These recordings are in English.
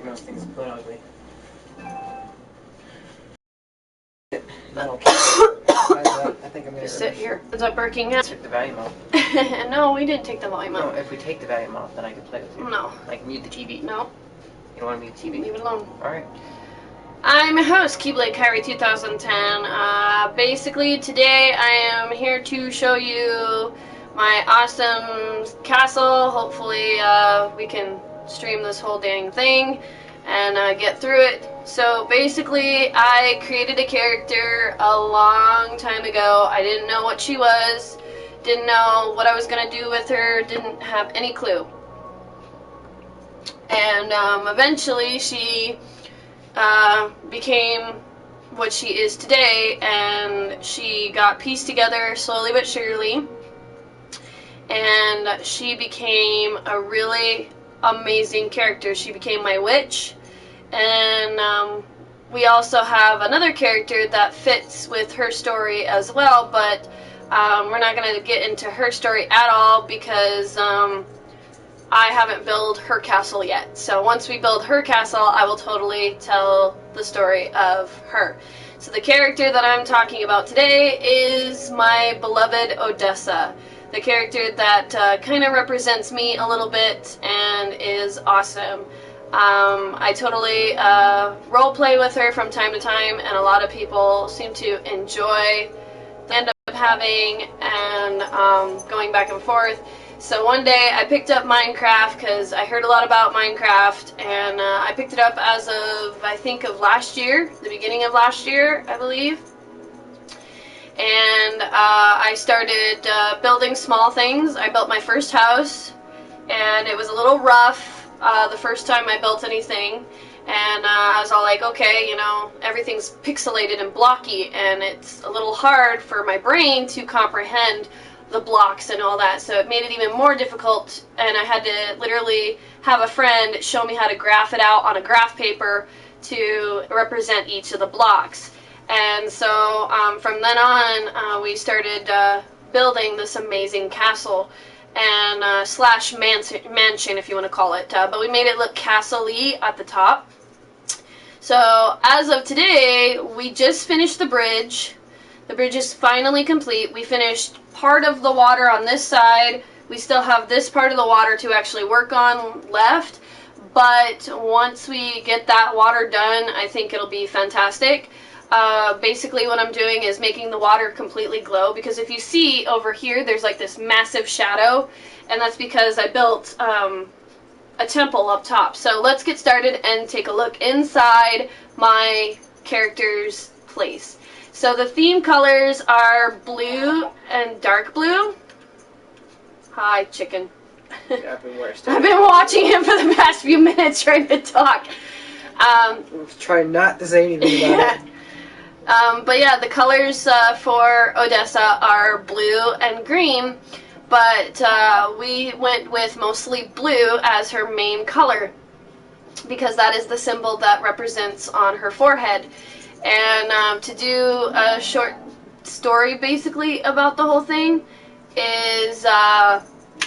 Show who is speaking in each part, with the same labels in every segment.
Speaker 1: No, this thing's quite ugly. I think I'm gonna
Speaker 2: just sit here. Is that barking at?
Speaker 1: Took the volume off.
Speaker 2: No, we didn't take the volume off.
Speaker 1: No, if we take the volume off, then I can play with you.
Speaker 2: No.
Speaker 1: Like mute the TV.
Speaker 2: No.
Speaker 1: You don't want to mute the TV?
Speaker 2: Leave it alone.
Speaker 1: Alright.
Speaker 2: I'm your host, Keybladekairi2010. Basically, today I am here to show you my awesome castle. Hopefully, we can stream this whole dang thing and get through it. So basically, I created a character a long time ago. I didn't know what she was, didn't know what I was going to do with her, didn't have any clue. And eventually she became what she is today, and she got pieced together slowly but surely, and she became a really amazing character. She became my witch, and we also have another character that fits with her story as well, but we're not going to get into her story at all because I haven't built her castle yet. So once we build her castle, I will totally tell the story of her. So the character that I'm talking about today is my beloved Odessa. The character that kind of represents me a little bit and is awesome. I totally roleplay with her from time to time, and a lot of people seem to enjoy the end up having and going back and forth. So one day I picked up Minecraft because I heard a lot about Minecraft, and I picked it up as of, I think, of last year, the beginning of last year, I believe. And I started building small things. I built my first house, and it was a little rough the first time I built anything. And I was all like, okay, you know, everything's pixelated and blocky, and it's a little hard for my brain to comprehend the blocks and all that, so it made it even more difficult, and I had to literally have a friend show me how to graph it out on a graph paper to represent each of the blocks. And so from then on, we started building this amazing castle and slash mansion, if you want to call it, but we made it look castle-y at the top. So as of today, we just finished the bridge. The bridge is finally complete. We finished part of the water on this side. We still have this part of the water to actually work on left. But once we get that water done, I think it'll be fantastic. Basically what I'm doing is making the water completely glow, because if you see over here, there's like this massive shadow, and that's because I built a temple up top. So let's get started and take a look inside my character's place. So the theme colors are blue and dark blue. Hi, chicken.
Speaker 1: Yeah, I've been worse.
Speaker 2: I've been watching him for the past few minutes trying to talk.
Speaker 1: Try not to say anything about it.
Speaker 2: But yeah, the colors for Odessa are blue and green, but we went with mostly blue as her main color, because that is the symbol that represents on her forehead. And to do a short story basically about the whole thing is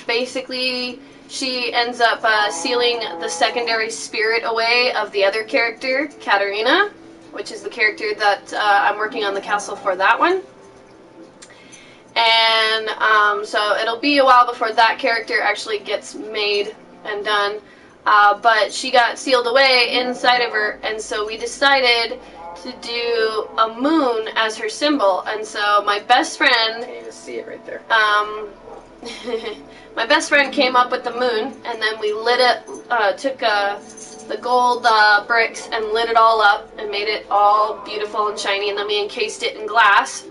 Speaker 2: basically she ends up sealing the secondary spirit away of the other character, Katerina, which is the character that I'm working on the castle for that one. And so it'll be a while before that character actually gets made and done. But she got sealed away inside of her, and so we decided to do a moon as her symbol. And so my best friend,
Speaker 1: Can't even see it right there.
Speaker 2: my best friend came up with the moon, and then we lit it, took the gold bricks and lit it all up and made it all beautiful and shiny, and then we encased it in glass.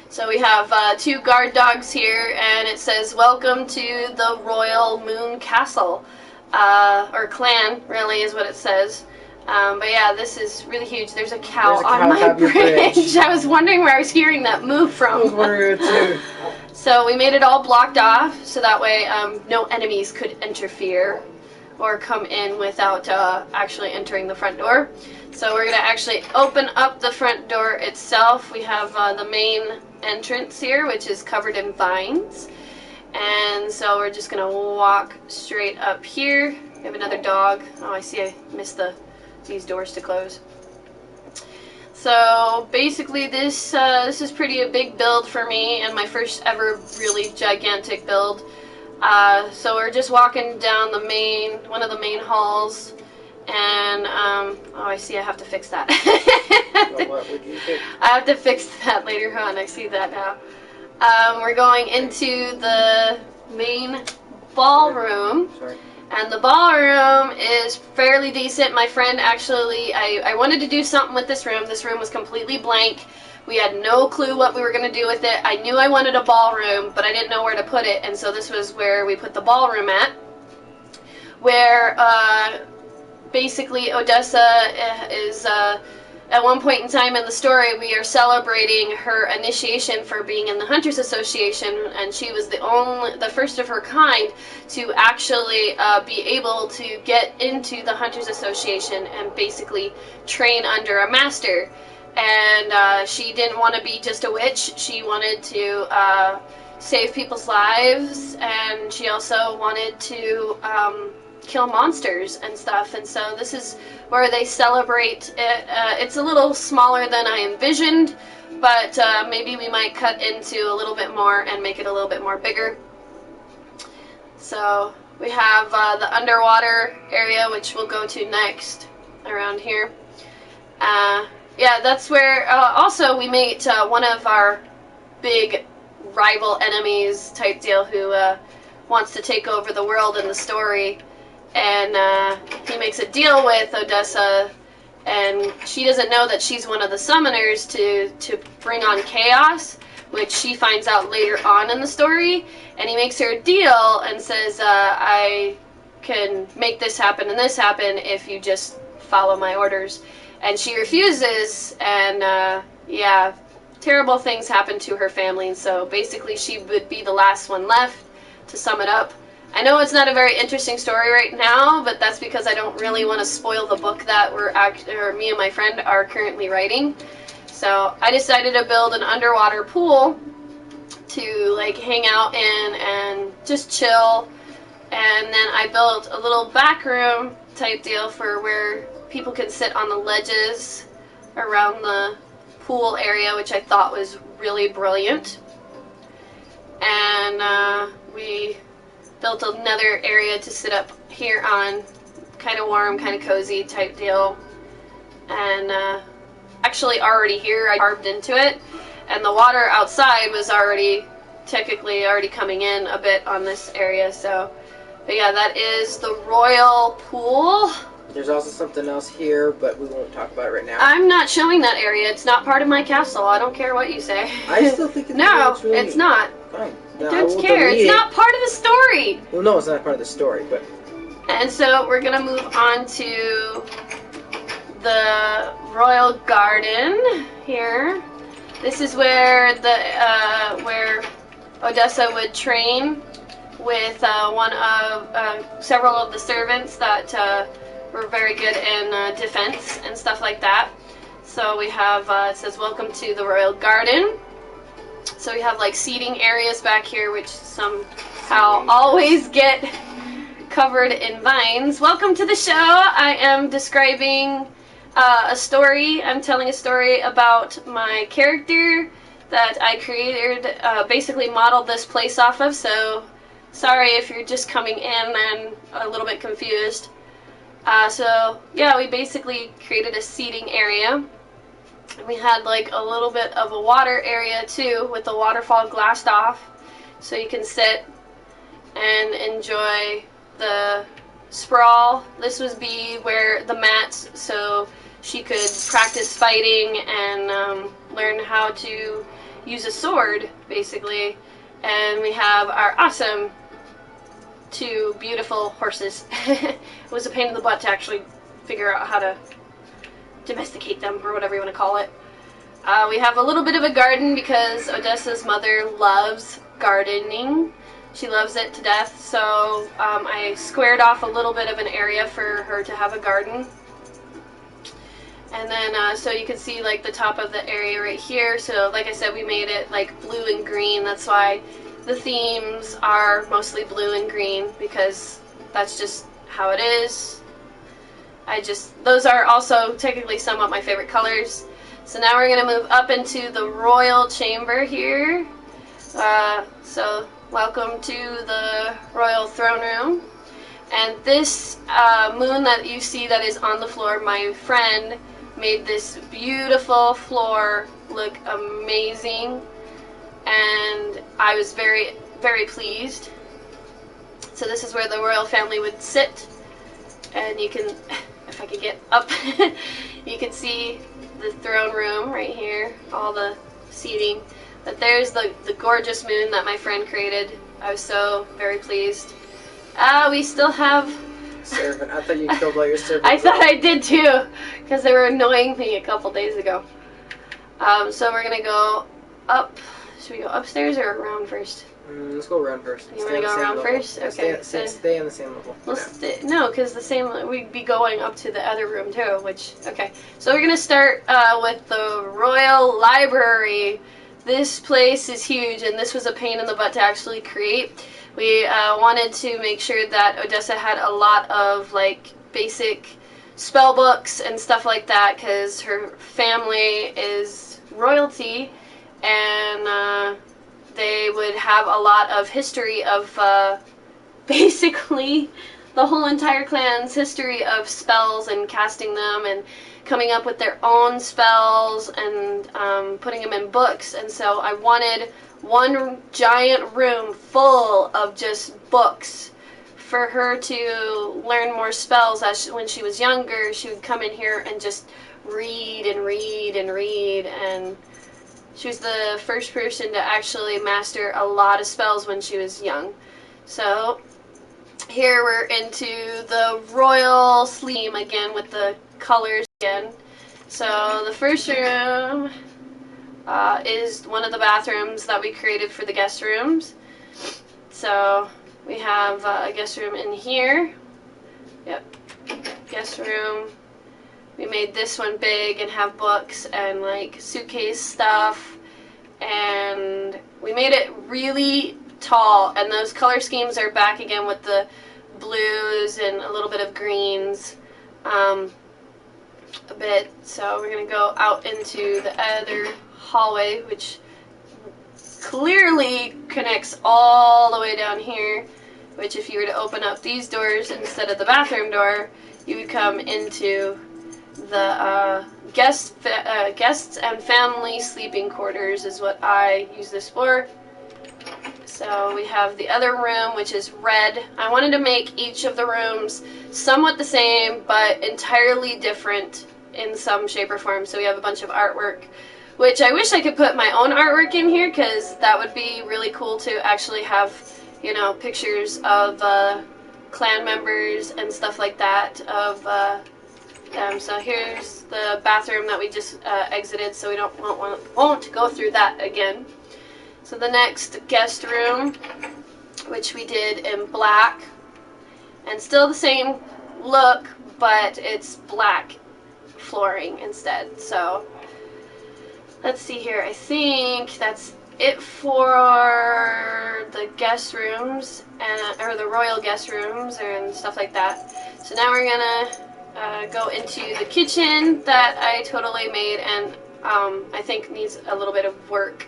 Speaker 2: So we have 2 guard dogs here, and it says, "Welcome to the Royal Moon Castle," or clan, really, is what it says. But yeah, this is really huge. There's a cow on my bridge. I was wondering where I was hearing that move from.
Speaker 1: I was wondering too.
Speaker 2: So we made it all blocked off, so that way no enemies could interfere or come in without actually entering the front door. So we're going to actually open up the front door itself. We have the main entrance here, which is covered in vines. And so we're just going to walk straight up here We have another dog. Oh, I see I missed these doors to close. So basically this is pretty a big build for me, and my first ever really gigantic build. So we're just walking down one of the main halls, and oh, I see I have to fix that.
Speaker 1: What would you fix?
Speaker 2: I have to fix that later on. I see that now. We're going into the main ballroom.
Speaker 1: Sorry.
Speaker 2: And the ballroom is fairly decent. My friend actually, I wanted to do something with this room. This room was completely blank. We had no clue what we were going to do with it. I knew I wanted a ballroom, but I didn't know where to put it. And so this was where we put the ballroom at. Where basically Odessa is, at one point in time in the story, we are celebrating her initiation for being in the Hunters Association, and she was the first of her kind to actually be able to get into the Hunters Association and basically train under a master. And she didn't want to be just a witch. She wanted to save people's lives, and she also wanted to kill monsters and stuff. And so this is where they celebrate it. It's a little smaller than I envisioned, but maybe we might cut into a little bit more and make it a little bit more bigger. So we have the underwater area, which we'll go to next around here. Yeah, that's where also we meet one of our big rival enemies type deal who wants to take over the world in the story. And he makes a deal with Odessa, and she doesn't know that she's one of the summoners to bring on chaos, which she finds out later on in the story. And he makes her a deal and says, I can make this happen and this happen if you just follow my orders. And she refuses, and yeah, terrible things happen to her family. And so basically she would be the last one left, to sum it up. I know it's not a very interesting story right now, but that's because I don't really want to spoil the book that me and my friend are currently writing. So I decided to build an underwater pool to like hang out in and just chill. And then I built a little back room type deal for where people can sit on the ledges around the pool area, which I thought was really brilliant. And we built another area to sit up here on, kind of warm, kind of cozy type deal. And actually already here I carved into it, and the water outside was technically already coming in a bit on this area. So, but yeah, that is the royal pool.
Speaker 1: There's also something else here, but we won't talk about it right now.
Speaker 2: I'm not showing that area. It's not part of my castle. I don't care what you say.
Speaker 1: I still think it's
Speaker 2: no,
Speaker 1: really
Speaker 2: it's not.
Speaker 1: Fine.
Speaker 2: I don't care. It's not part of the story.
Speaker 1: Well, no, it's not part of the story, but...
Speaker 2: And so we're going to move on to the royal garden here. This is where where Odessa would train with one of several of the servants that were very good in defense and stuff like that. So we have, it says, welcome to the royal garden. So we have like seating areas back here, which somehow always get covered in vines. Welcome to the show. I am describing a story. I'm telling a story about my character that I created, basically modeled this place off of. So sorry if you're just coming in and a little bit confused. So yeah, we basically created a seating area. We had like a little bit of a water area too, with the waterfall glassed off, so you can sit and enjoy the sprawl. This would be where the mats, so she could practice fighting and learn how to use a sword, basically. And we have our awesome 2 beautiful horses. It was a pain in the butt to actually figure out how to domesticate them, or whatever you want to call it. We have a little bit of a garden because Odessa's mother loves gardening. She loves it to death, so I squared off a little bit of an area for her to have a garden. And then so you can see like the top of the area right here. So like I said, we made it like blue and green. That's why the themes are mostly blue and green, because that's just how it is. Those are also technically somewhat my favorite colors. So now we're going to move up into the royal chamber here. So welcome to the royal throne room. And this moon that you see that is on the floor, my friend made this beautiful floor look amazing. And I was very, very pleased. So this is where the royal family would sit. And you can, if I could get up, you can see the throne room right here, all the seating. But there's the gorgeous moon that my friend created. I was so very pleased. We still have...
Speaker 1: Servant. I thought you killed all your servants.
Speaker 2: I thought I did too, because they were annoying me a couple days ago. So we're going to go up. Should we go upstairs or around first?
Speaker 1: Let's go around first.
Speaker 2: You want to go around first? Okay.
Speaker 1: Stay on the same level.
Speaker 2: No, because we'd be going up to the other room too, which, okay. So we're going to start with the Royal Library. This place is huge, and this was a pain in the butt to actually create. We wanted to make sure that Odessa had a lot of, like, basic spell books and stuff like that, because her family is royalty, and they would have a lot of history of basically the whole entire clan's history of spells and casting them and coming up with their own spells and putting them in books. And so I wanted one giant room full of just books for her to learn more spells. When she was younger, she would come in here and just read and read and read, and she was the first person to actually master a lot of spells when she was young. So here we're into the royal sleep again with the colors again. So the first room is one of the bathrooms that we created for the guest rooms. So we have a guest room in here. Yep, guest room. We made this one big and have books and like suitcase stuff, and we made it really tall, and those color schemes are back again with the blues and a little bit of greens a bit. So we're going to go out into the other hallway, which clearly connects all the way down here, which if you were to open up these doors instead of the bathroom door, you would come into the guests and family sleeping quarters is what I use this for. So we have the other room, which is red. I wanted to make each of the rooms somewhat the same, but entirely different in some shape or form. So we have a bunch of artwork, which I wish I could put my own artwork in here, because that would be really cool to actually have, you know, pictures of clan members and stuff like that of so here's the bathroom that we just exited, so we won't go through that again. So the next guest room, which we did in black, and still the same look, but it's black flooring instead. So let's see here. I think that's it for the guest rooms, or the royal guest rooms and stuff like that. So now we're gonna go into the kitchen that I totally made, and I think needs a little bit of work.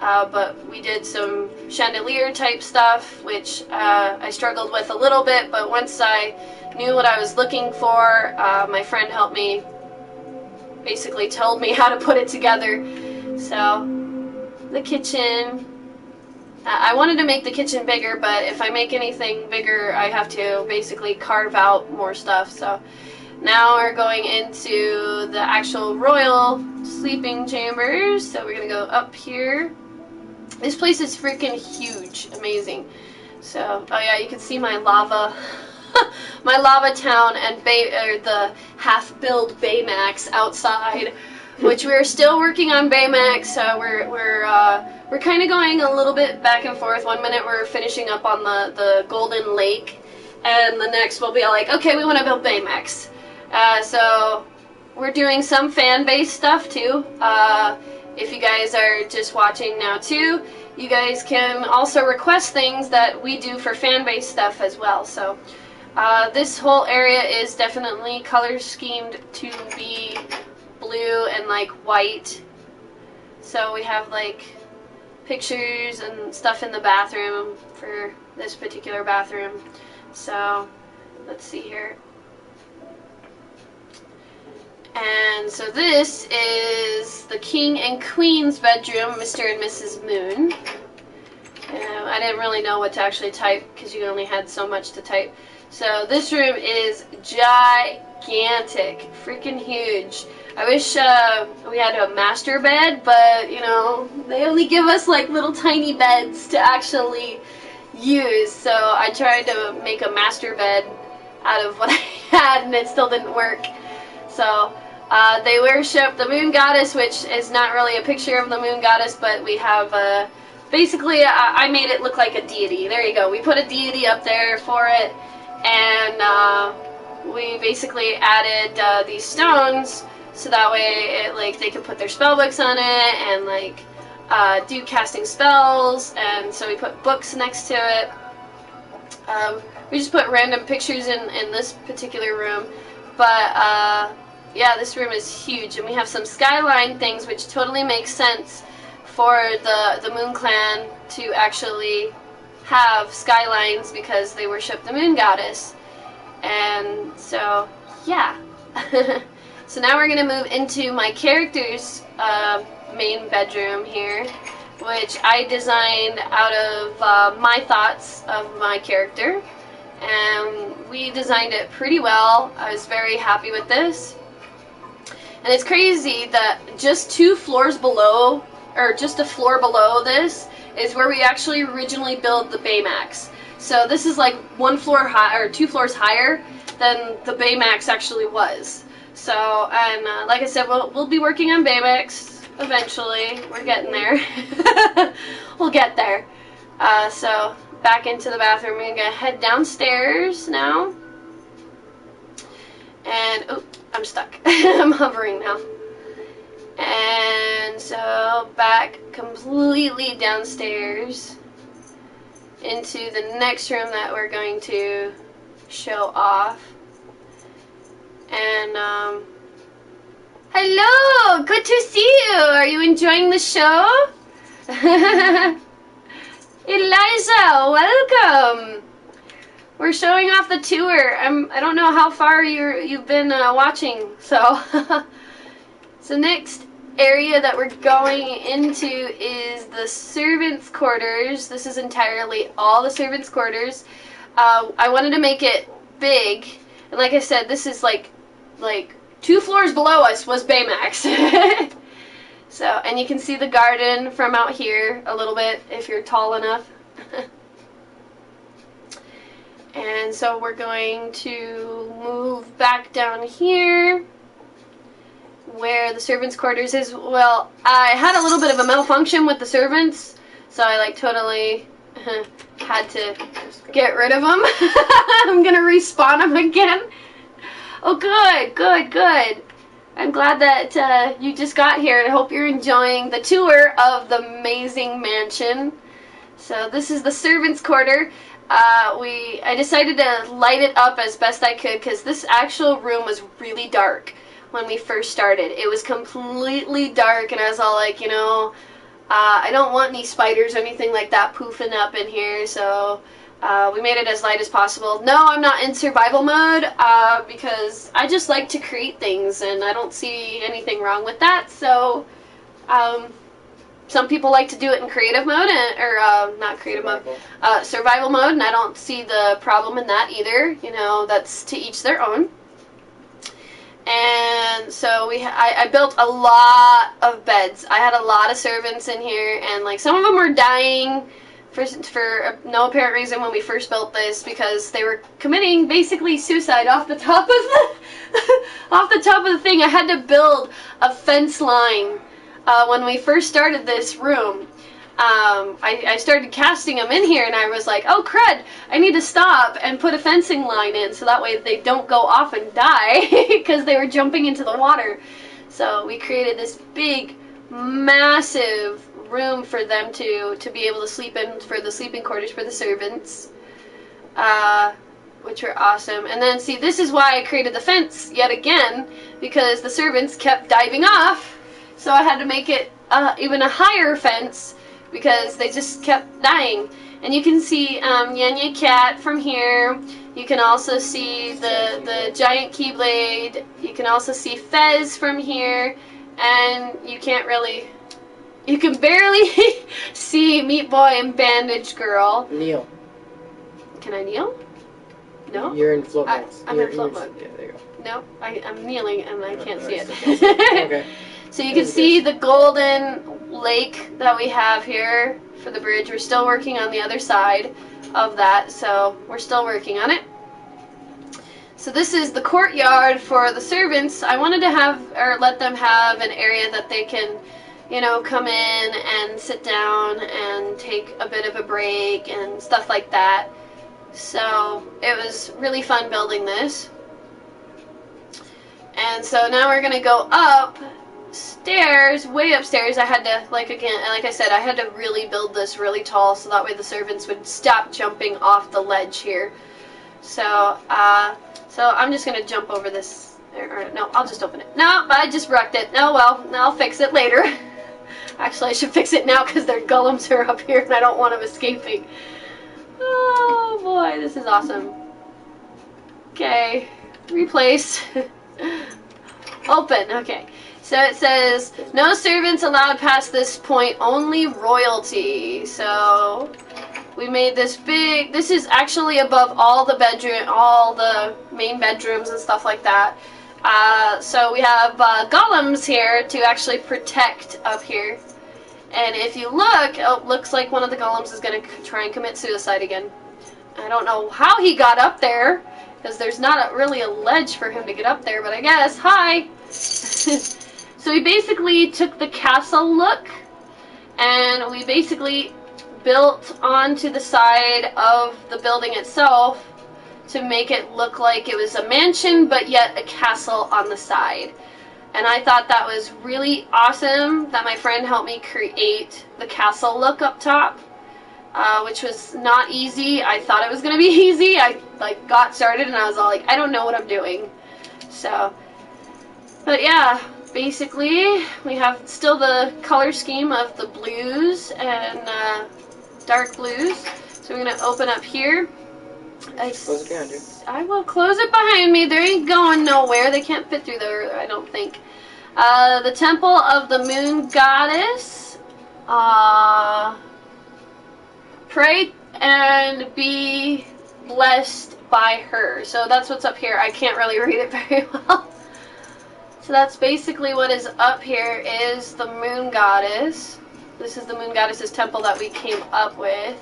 Speaker 2: But we did some chandelier type stuff, which I struggled with a little bit, but once I knew what I was looking for, my friend helped me, basically told me how to put it together. So the kitchen, I wanted to make the kitchen bigger, but if I make anything bigger, I have to basically carve out more stuff. So now we're going into the actual royal sleeping chambers. So we're gonna go up here. This place is freaking huge, amazing. So, oh yeah, you can see my lava, my lava town and the half-build Baymax outside, which we're still working on Baymax. We're kind of going a little bit back and forth. One minute we're finishing up on the Golden Lake, and the next we'll be like, okay, we want to build Baymax. So we're doing some fan-based stuff too. If you guys are just watching now too, you guys can also request things that we do for fan-based stuff as well. So This whole area is definitely color schemed to be blue and like white. So we have like pictures and stuff in the bathroom for this particular bathroom. So let's see here. And so this is the King and Queen's bedroom, Mr. and Mrs. Moon. I didn't really know what to actually type because you only had so much to type. So this room is gigantic, freaking huge. I wish we had a master bed, but you know, they only give us like little tiny beds to actually use. So I tried to make a master bed out of what I had and it still didn't work. So they worship the moon goddess, which is not really a picture of the moon goddess, but we have basically I made it look like a deity. There you go. We put a deity up there for it, and we basically added these stones so that way it, like, they could put their spell books on it and like do casting spells. And so we put books next to it. We just put random pictures in this particular room, but yeah, this room is huge, and we have some skyline things which totally makes sense for the Moon Clan to actually have skylines because they worship the moon goddess. And so yeah. So now we're gonna move into my character's main bedroom here, which I designed out of my thoughts of my character, and we designed it pretty well. I was very happy with this. And it's crazy that just 2 floors below, or just a floor below this, is where we actually originally built the Baymax. So this is like 1 floor high, or 2 floors higher than the Baymax actually was. So, and like I said, we'll be working on Baymax eventually. We're getting there. We'll get there. So back into the bathroom. We're gonna head downstairs now. And oh, I'm stuck. I'm hovering now. And so back completely downstairs into the next room that we're going to show off. And hello, good to see you. Are you enjoying the show? Eliza, welcome. We're showing off the tour. I don't know how far you've been watching. So, so next area that we're going into is the servants' quarters. This is entirely all the servants' quarters. I wanted to make it big, and like I said, this is like 2 floors below us was Baymax. So, and you can see the garden from out here a little bit if you're tall enough. And so we're going to move back down here where the servants' quarters is. Well, I had a little bit of a malfunction with the servants, so I like totally had to get rid of them. I'm gonna respawn them again. Oh, good, good, good. I'm glad that you just got here. I hope you're enjoying the tour of the amazing mansion. So this is the servants' quarter. I decided to light it up as best I could because this actual room was really dark when we first started. It was completely dark, and I was all like, you know, I don't want any spiders or anything like that poofing up in here, so we made it as light as possible. No, I'm not in survival mode because I just like to create things, and I don't see anything wrong with that. So some people like to do it in creative mode, or not creative mode, survival mode, and I don't see the problem in that either. You know, that's to each their own. And so I built a lot of beds. I had a lot of servants in here, and like some of them were dying for no apparent reason when we first built this, because they were committing basically suicide off the top of the thing. I had to build a fence line when we first started this room. I started casting them in here, and I was like, oh crud, I need to stop and put a fencing line in so that way they don't go off and die because they were jumping into the water. So we created this big, massive room for them to be able to sleep in, for the sleeping quarters for the servants. which were awesome. And then, see, this is why I created the fence yet again, because the servants kept diving off, so I had to make it even a higher fence, because they just kept dying. And you can see Yenya Cat from here. You can also see the giant Keyblade. You can also see Fez from here. And you can't really... You can barely see Meat Boy and Bandage Girl.
Speaker 1: Kneel.
Speaker 2: Can I kneel? No?
Speaker 1: You're in float mode.
Speaker 2: I'm in float mode.
Speaker 1: Yeah, there you go.
Speaker 2: No, I'm kneeling and I can't see it.
Speaker 1: Okay.
Speaker 2: So you can see the golden lake that we have here for the bridge. We're still working on the other side of that, so we're still working on it. So this is the courtyard for the servants. I wanted to have, or let them have, an area that they can, you know, come in and sit down and take a bit of a break and stuff like that. So it was really fun building this. And so now we're gonna go upstairs, way upstairs. I had to, like I said, I had to really build this really tall so that way the servants would stop jumping off the ledge here. So, so I'm just gonna jump over this. Or, no, I'll just open it. No, I just wrecked it. Oh well, I'll fix it later. Actually, I should fix it now because their golems are up here and I don't want them escaping. Oh boy, this is awesome. Okay, replace. Open, okay. So it says, no servants allowed past this point, only royalty. So we made this big, this is actually above all the main bedrooms and stuff like that. So we have golems here to actually protect up here. And if you look, it looks like one of the golems is going to try and commit suicide again. I don't know how he got up there, because there's not really a ledge for him to get up there, but I guess, hi! So we basically took the castle look, and we basically built onto the side of the building itself to make it look like it was a mansion, but yet a castle on the side. And I thought that was really awesome that my friend helped me create the castle look up top, which was not easy. I thought it was going to be easy. I got started and I was all like, I don't know what I'm doing. So, but yeah, basically we have still the color scheme of the blues and dark blues. So we're going to open up here.
Speaker 1: Close it behind you.
Speaker 2: I will close it behind me. They ain't going nowhere. They can't fit through there, I don't think. The Temple of the Moon Goddess. Pray and be blessed by her. So that's what's up here. I can't really read it very well. So that's basically what is up here is the Moon Goddess. This is the Moon Goddess's temple that we came up with.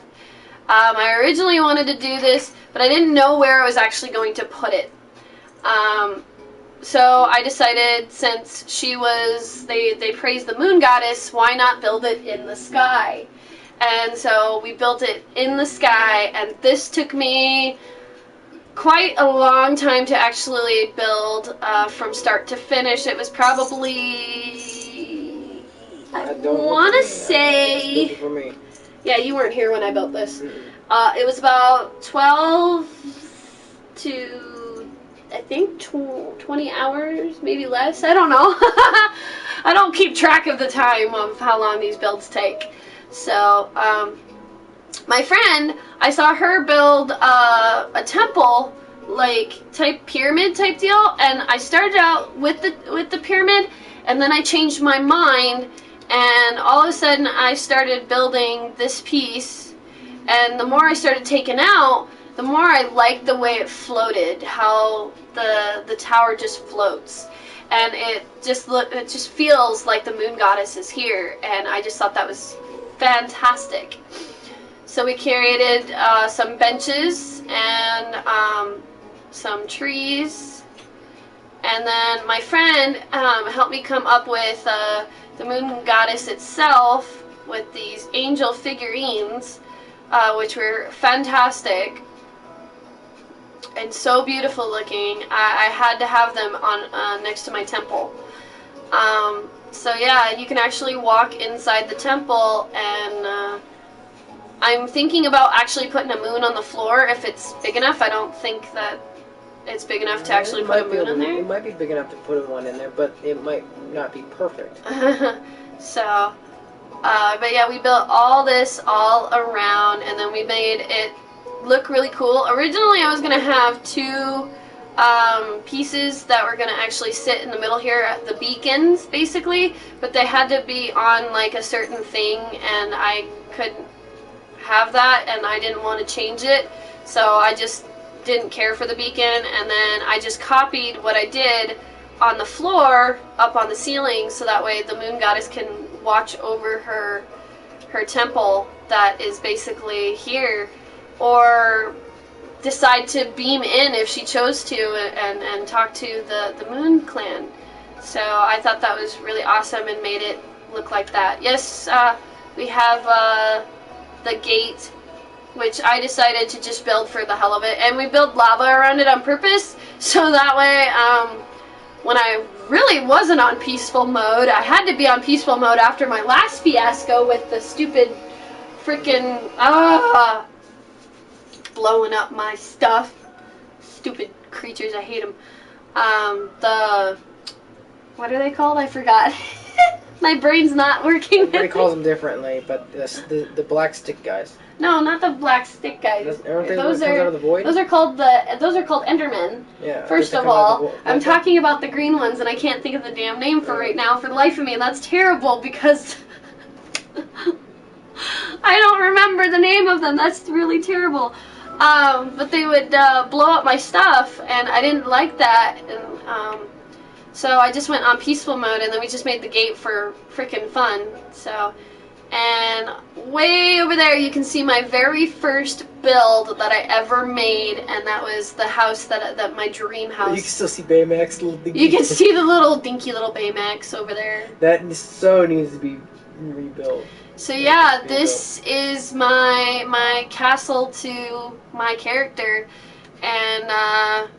Speaker 2: I originally wanted to do this, but I didn't know where I was actually going to put it. So I decided, since she was, they praised the Moon Goddess, why not build it in the sky? And so we built it in the sky, and this took me quite a long time to actually build from start to finish. It was probably, I want to say,
Speaker 1: for me.
Speaker 2: yeah, you weren't here when I built this. It was about 12 to, I think, 20 hours, maybe less. I don't know. I don't keep track of the time of how long these builds take. So, my friend, I saw her build a temple, type pyramid type deal, and I started out with the pyramid, and then I changed my mind, and all of a sudden I started building this piece, and the more I started taking out, the more I liked the way it floated, how the tower just floats, and it just feels like the Moon Goddess is here, and I just thought that was fantastic. So we created some benches and some trees, and then my friend helped me come up with the Moon Goddess itself with these angel figurines, which were fantastic and so beautiful looking. I had to have them on next to my temple. So yeah, you can actually walk inside the temple, and I'm thinking about actually putting a moon on the floor if it's big enough. I don't think that it's big enough to actually put a moon in there.
Speaker 1: It might be big enough to put one in there, but it might not be perfect.
Speaker 2: So, but yeah, we built all this all around, and then we made it look really cool. Originally, I was going to have two pieces that were going to actually sit in the middle here at the beacons, basically, but they had to be on like a certain thing, and I couldn't have that, and I didn't want to change it, so I just didn't care for the beacon, and then I just copied what I did on the floor up on the ceiling, so that way the moon goddess can watch over her temple that is basically here, or decide to beam in if she chose to and talk to the Moon Clan. So I thought that was really awesome and made it look like that. Yes, we have the gate, which I decided to just build for the hell of it, and we built lava around it on purpose, so that way when I really wasn't on peaceful mode, I had to be on peaceful mode after my last fiasco with the stupid freaking blowing up my stuff. Stupid creatures, I hate them. What are they called? I forgot. My brain's not working.
Speaker 1: Everybody calls them differently, but the black stick guys.
Speaker 2: No, not the black stick guys.
Speaker 1: Aren't they those out of the void?
Speaker 2: Those are called Endermen.
Speaker 1: Yeah.
Speaker 2: First of all, I'm talking about the green ones, and I can't think of the damn name for right now for the life of me. That's terrible because I don't remember the name of them. That's really terrible. But they would blow up my stuff, and I didn't like that, and so I just went on peaceful mode, and then we just made the gate for freaking fun. So, and way over there you can see my very first build that I ever made, and that was the house that my dream house.
Speaker 1: You can still see Baymax, little dinky.
Speaker 2: You can see the little dinky little Baymax over there.
Speaker 1: That so needs to be rebuilt.
Speaker 2: So yeah, this is my castle to my character, and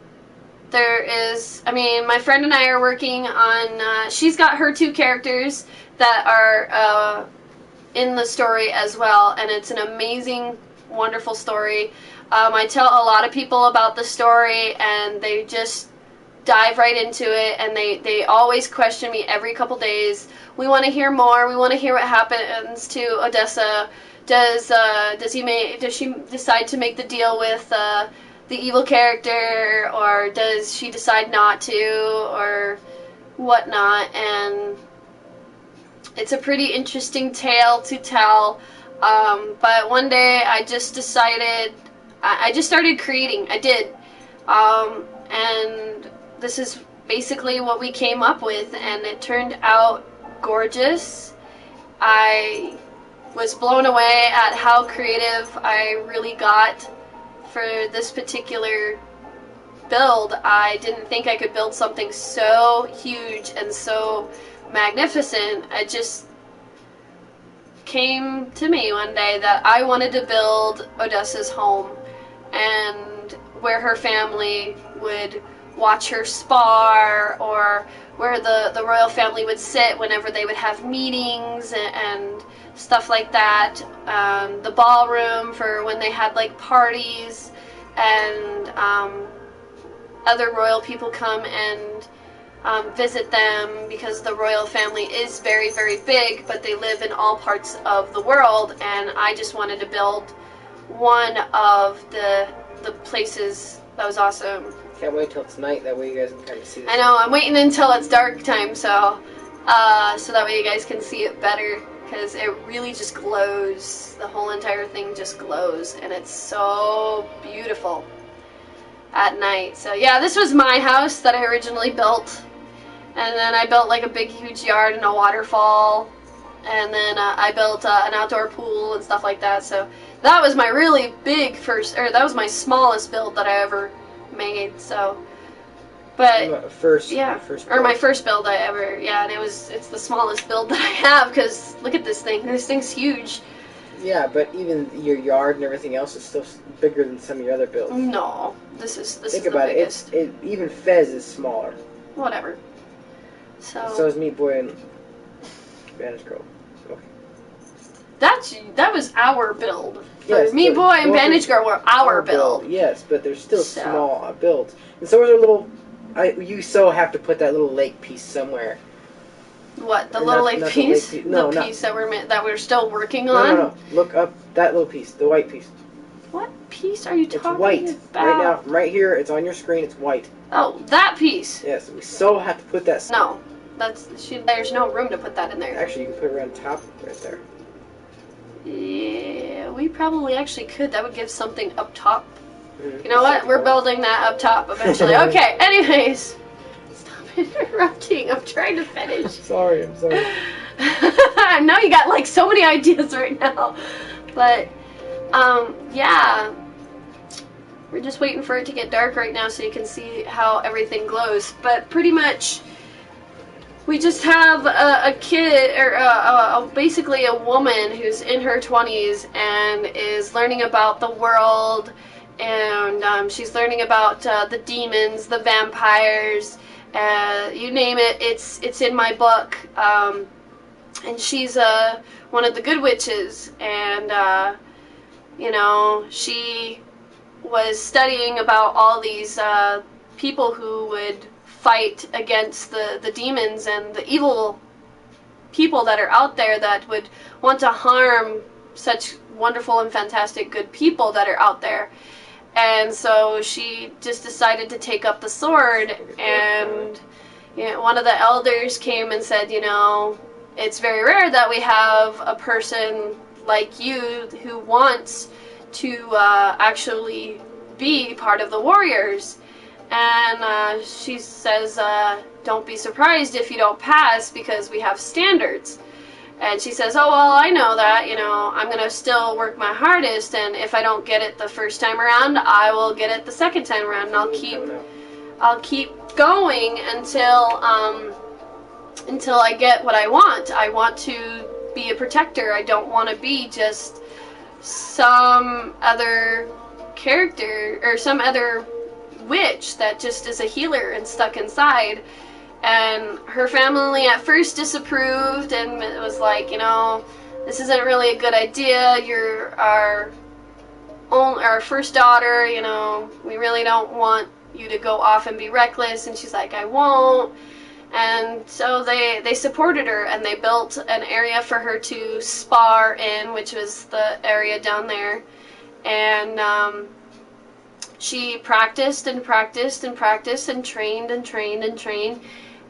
Speaker 2: there is, I mean, my friend and I are working on, she's got her two characters that are in the story as well, and it's an amazing, wonderful story. I tell a lot of people about the story, and they just dive right into it, and they always question me every couple days. We want to hear more. We want to hear what happens to Odessa. Does she decide to make the deal with the evil character, or does she decide not to, or whatnot? And it's a pretty interesting tale to tell. But one day I just decided, I just started creating. I did, and this is basically what we came up with, and it turned out gorgeous. I was blown away at how creative I really got for this particular build. I didn't think I could build something so huge and so magnificent. It just came to me one day that I wanted to build Odessa's home, and where her family would watch her spar, or where the royal family would sit whenever they would have meetings and stuff like that. The ballroom for when they had like parties, and other royal people come and visit them, because the royal family is very, very big, but they live in all parts of the world, and I just wanted to build one of the places. That was awesome.
Speaker 1: Can't wait till it's night, that way you guys can kind of see this.
Speaker 2: I know, I'm waiting until it's dark time, so that way you guys can see it better, because it really just glows. The whole entire thing just glows, and it's so beautiful at night. So yeah, this was my house that I originally built, and then I built like a big huge yard and a waterfall, and then I built an outdoor pool and stuff like that. So that was my really big that was my smallest build that I ever made. So, but
Speaker 1: my first
Speaker 2: build I ever, and it's the smallest build that I have, because look at this thing. This thing's huge.
Speaker 1: Yeah, but even your yard and everything else is still bigger than some of your other builds.
Speaker 2: No, this is the biggest.
Speaker 1: Think about it. Even Fez is smaller.
Speaker 2: Whatever. So
Speaker 1: is Meat Boy and Spanish Girl. Okay.
Speaker 2: That was our build. For
Speaker 1: Yes,
Speaker 2: me,
Speaker 1: the
Speaker 2: boy, and
Speaker 1: dwarf
Speaker 2: Bandage
Speaker 1: is
Speaker 2: Girl were our build.
Speaker 1: Yes, but they're still
Speaker 2: So.
Speaker 1: small builds. And so is our little. You so have to put that little lake piece somewhere.
Speaker 2: What, the
Speaker 1: Or
Speaker 2: little
Speaker 1: not-
Speaker 2: lake
Speaker 1: not
Speaker 2: piece?
Speaker 1: the lake piece. No,
Speaker 2: the
Speaker 1: not-
Speaker 2: piece that we're still working on?
Speaker 1: No. Look up that little piece, the white piece.
Speaker 2: What piece are you talking
Speaker 1: about? It's white.
Speaker 2: about?
Speaker 1: Right now, right here, it's on your screen, it's white.
Speaker 2: Oh, that piece.
Speaker 1: Yes, we so have to put that...
Speaker 2: No, there's no room to put that in there.
Speaker 1: Actually, you can put it on top right there.
Speaker 2: Yeah, we probably actually could. That would give something up top.
Speaker 1: Mm-hmm.
Speaker 2: You know what? We're building that up top eventually. Okay, anyways. Stop interrupting. I'm trying to finish.
Speaker 1: I'm sorry.
Speaker 2: I know you got like so many ideas right now. But, yeah. We're just waiting for it to get dark right now so you can see how everything glows. But pretty much, we just have a kid, or basically a woman who's in her 20s and is learning about the world, and she's learning about the demons, the vampires, you name it, it's in my book. And she's one of the good witches, and you know, she was studying about all these people who would fight against the demons and the evil people that are out there that would want to harm such wonderful and fantastic good people that are out there. And so she just decided to take up the sword, and you know, one of the elders came and said, you know, it's very rare that we have a person like you who wants to actually be part of the warriors. And she says, don't be surprised if you don't pass, because we have standards. And she says, oh, well, I know that, you know, I'm going to still work my hardest, and if I don't get it the first time around, I will get it the second time around, and I'll keep going until I get what I want. I want to be a protector. I don't want to be just some other character, or some other witch that just is a healer and stuck inside. And her family at first disapproved, and it was like, you know, this isn't really a good idea. You're our first daughter, you know, we really don't want you to go off and be reckless. And she's like, I won't. And so they supported her, and they built an area for her to spar in, which was the area down there. And she practiced and practiced and practiced and trained and trained and trained.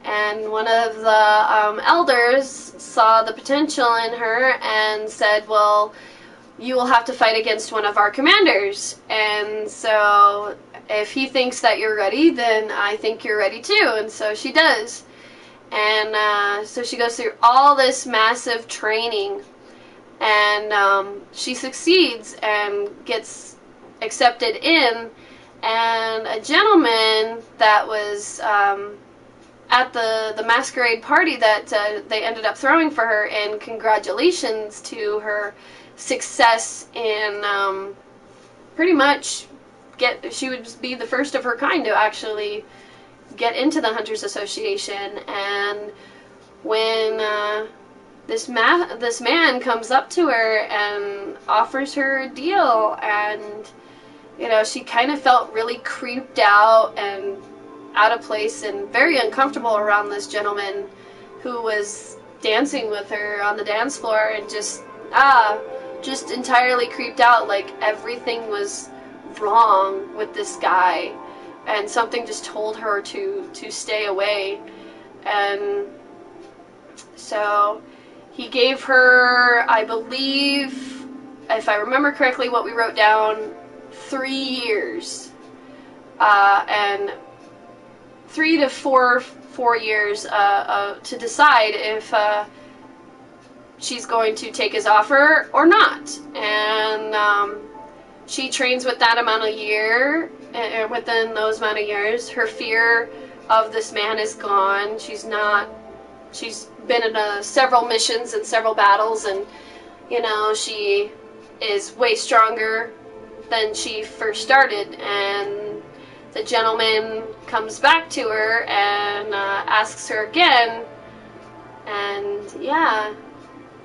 Speaker 2: And one of the elders saw the potential in her and said, well, you will have to fight against one of our commanders. And so if he thinks that you're ready, then I think you're ready too. And so she does. And so she goes through all this massive training, and she succeeds and gets accepted in. And a gentleman that was at the masquerade party that they ended up throwing for her, and congratulations to her success in pretty much she would be the first of her kind to actually get into the Hunters Association. And when this man comes up to her and offers her a deal, and you know, she kind of felt really creeped out and out of place and very uncomfortable around this gentleman who was dancing with her on the dance floor, and just entirely creeped out, like everything was wrong with this guy, and something just told her to stay away. And so he gave her, I believe, if I remember correctly what we wrote down, 3 years, and 3 to 4 years to decide if she's going to take his offer or not. And she trains with that amount of year. Within those amount of years, her fear of this man is gone. She's been in several missions and several battles, and you know, she is way stronger than she first started. And the gentleman comes back to her and asks her again, and yeah,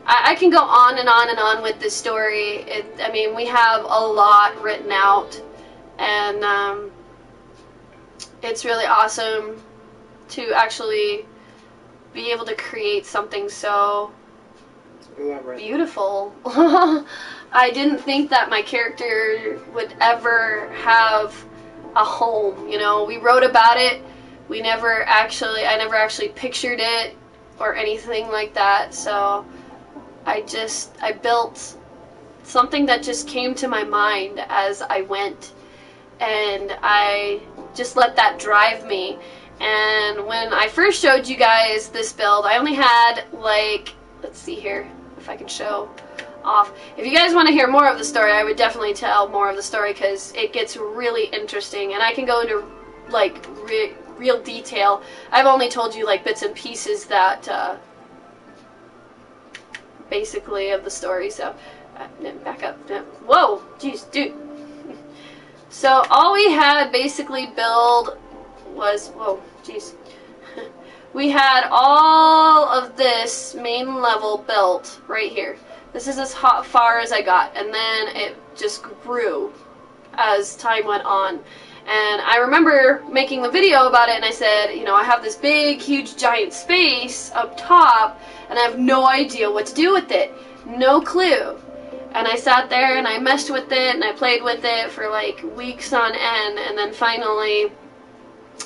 Speaker 2: I can go on and on and on with this story. I mean, we have a lot written out, and it's really awesome to actually be able to create something so beautiful. I didn't think that my character would ever have a home. You know, we wrote about it. I never actually pictured it or anything like that. So I built something that just came to my mind as I went, and I just let that drive me. And when I first showed you guys this build, I only had like, let's see here if I can show off. If you guys want to hear more of the story, I would definitely tell more of the story, because it gets really interesting, and I can go into like real detail. I've only told you like bits and pieces that basically of the story. So back up. Whoa, jeez, dude. So all we had basically build was, whoa, jeez. We had all of this main level built right here. This is as far as I got, and then it just grew as time went on. And I remember making the video about it, and I said, you know, I have this big, huge, giant space up top, and I have no idea what to do with it. No clue. And I sat there, and I messed with it, and I played with it for like weeks on end, and then finally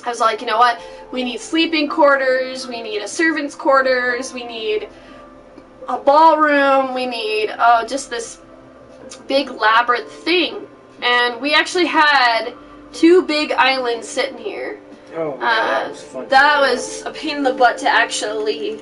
Speaker 2: I was like, you know what? We need sleeping quarters, we need a servant's quarters, we need a ballroom, we need just this big labyrinth thing. And we actually had 2 big islands sitting here.
Speaker 1: Oh, that was fun.
Speaker 2: That was a pain in the butt to actually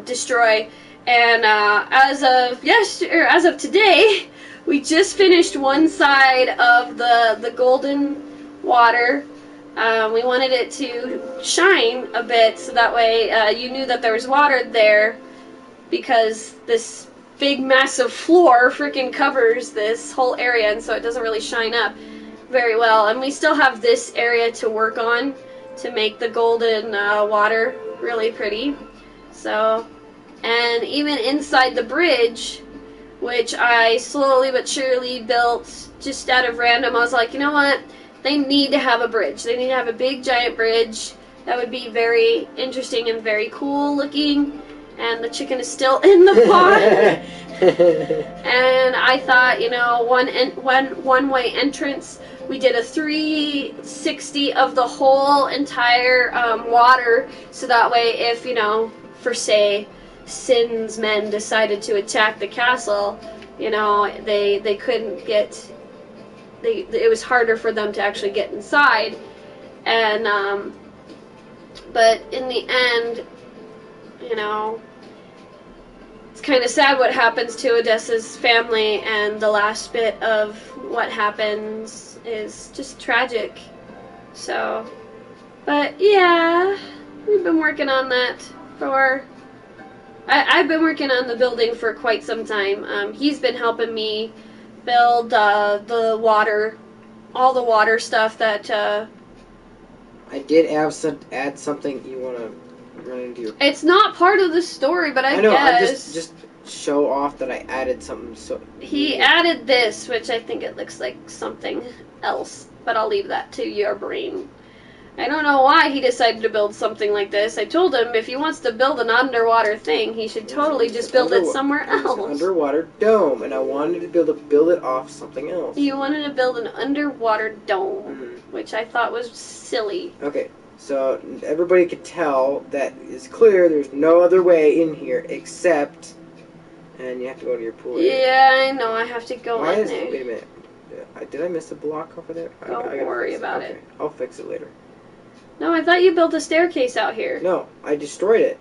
Speaker 2: destroy. And as of today, we just finished one side of the golden water. We wanted it to shine a bit, so that way you knew that there was water there, because this big massive floor freaking covers this whole area, and so it doesn't really shine up very well. And we still have this area to work on to make the golden water really pretty. So, and even inside the bridge, which I slowly but surely built just out of random, I was like, you know what? They need to have a bridge. They need to have a big giant bridge. That would be very interesting and very cool looking. And the chicken is still in the pot. And I thought, you know, one-way entrance. We did a 360 of the whole entire water, so that way if, you know, for say, Sin's men decided to attack the castle, you know, they couldn't get... it was harder for them to actually get inside. And but in the end, you know, it's kind of sad what happens to Odessa's family, and the last bit of what happens is just tragic. So, but yeah, we've been working on that for... I've been working on the building for quite some time. He's been helping me build the water, all the water stuff that...
Speaker 1: I did add something you want to run into your...
Speaker 2: It's not part of the story, but I
Speaker 1: know,
Speaker 2: guess...
Speaker 1: I just show off that I added something. So
Speaker 2: he added this, which I think it looks like something else, but I'll leave that to your brain. I don't know why he decided to build something like this. I told him if he wants to build an underwater thing, he should totally just build it somewhere else.
Speaker 1: It's an underwater dome, and I wanted to be able to build it off something else.
Speaker 2: You wanted to build an underwater dome, which I thought was silly.
Speaker 1: Okay, so everybody could tell that it's clear there's no other way in here except... And you have to go to your pool area.
Speaker 2: Yeah, I know. I have to go in there.
Speaker 1: Wait a minute. Did I miss a block over there?
Speaker 2: Don't worry about it.
Speaker 1: I'll fix it later.
Speaker 2: No, I thought you built a staircase out here.
Speaker 1: No, I destroyed it.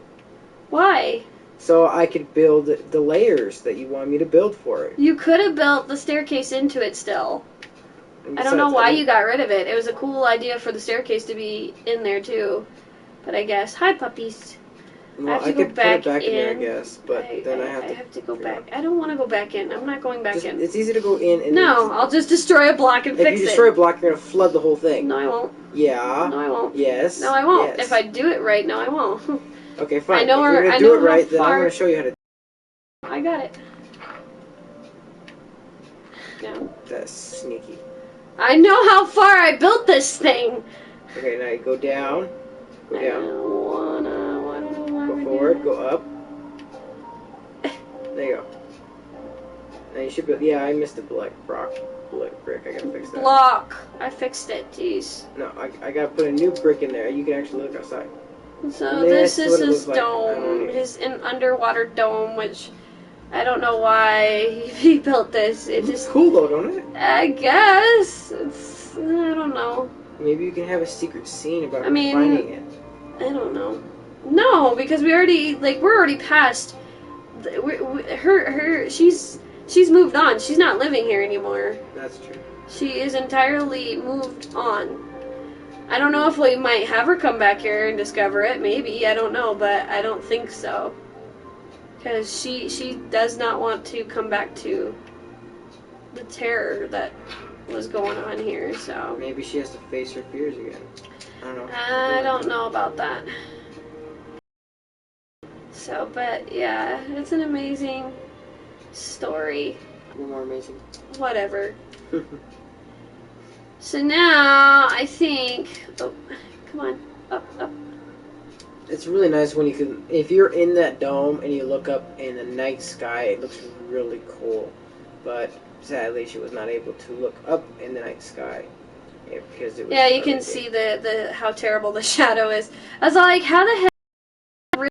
Speaker 2: Why?
Speaker 1: So I could build the layers that you want me to build for it.
Speaker 2: You could have built the staircase into it still. I don't know why you got rid of it. It was a cool idea for the staircase to be in there too. But I guess... Hi, puppies.
Speaker 1: Well, I could put it back in there, I guess, but then I have to
Speaker 2: go back. I don't want to go back in. I'm not going back in.
Speaker 1: It's easy to go in and...
Speaker 2: No, I'll just destroy a block and fix it.
Speaker 1: If you destroy a block, you're going to flood the whole thing.
Speaker 2: No, I won't.
Speaker 1: Yeah.
Speaker 2: No, I won't.
Speaker 1: Yes.
Speaker 2: No, I won't.
Speaker 1: Yes.
Speaker 2: If I do it right, no, I won't.
Speaker 1: Okay, fine.
Speaker 2: I know
Speaker 1: if you're going to do it right, then I'm going to show you how to...
Speaker 2: I got it. No.
Speaker 1: That's sneaky.
Speaker 2: I know how far I built this thing.
Speaker 1: Okay, now you go down. Go down. Go
Speaker 2: forward.
Speaker 1: forward. Go up. There you go. Now you should be. Yeah, I missed the brick. I gotta fix that.
Speaker 2: Block. I fixed it. Jeez.
Speaker 1: No, I gotta put a new brick in there. You can actually look outside.
Speaker 2: So this is his dome, his underwater dome, which I don't know why he built this. It just
Speaker 1: cool though, don't it?
Speaker 2: I guess it's. I don't know.
Speaker 1: Maybe you can have a secret scene about
Speaker 2: finding
Speaker 1: it.
Speaker 2: I don't know. No, because we're already past. She's moved on. She's not living here anymore.
Speaker 1: That's true.
Speaker 2: She is entirely moved on. I don't know if we might have her come back here and discover it. Maybe, I don't know, but I don't think so. Because she does not want to come back to the terror that was going on here, so.
Speaker 1: Maybe she has to face her fears again. I don't know.
Speaker 2: I don't know about that. So, but yeah, it's an amazing story.
Speaker 1: One more amazing.
Speaker 2: Whatever. So now, I think... Oh, come on. Up.
Speaker 1: It's really nice when you can... If you're in that dome and you look up in the night sky, it looks really cool. But sadly, she was not able to look up in the night sky. Because it was
Speaker 2: yeah, you can see the how terrible the shadow is. I was like, how the heck...